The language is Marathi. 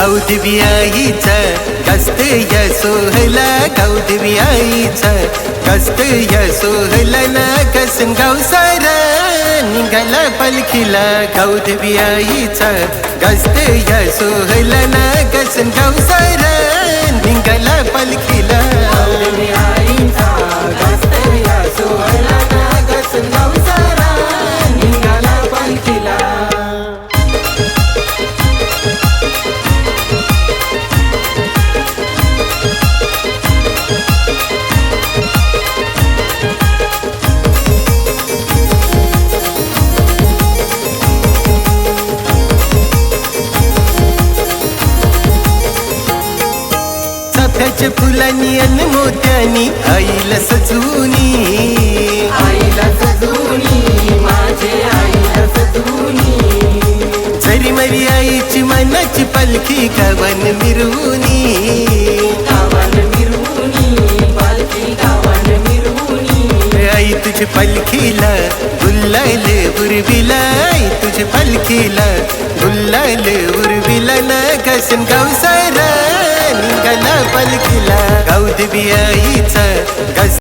गौदवी आईचा गस्त या सोहला, गौदवी आईचा गस्त या सोहला ना कसन गावसारा निघाला पालखीला. गौदवी आईचा गस्त या सोहला ना कसन गावसारा निघाला पालखीला. गौदवी आईचा गस्त या सोहला ना कसन गावसारा निघाला पालखीला. चाफ्याच्या फुलांनी अन मोत्यानी आईला सजूनी, आईला सजूनी, माझे आईला सजूनी. जरी मरी आईची मनाची पालखी गावान मिरवूनी, गावान मिरवूनी, पालखी गावान मिरवूनी. आई तुझ्या पालखीला गुल्लाल उर्विला, आई तुझ्या पालखीला गुल्लाल उर्विला ना कसन गावसारा निघाला पालखीला. गौदवी आईचा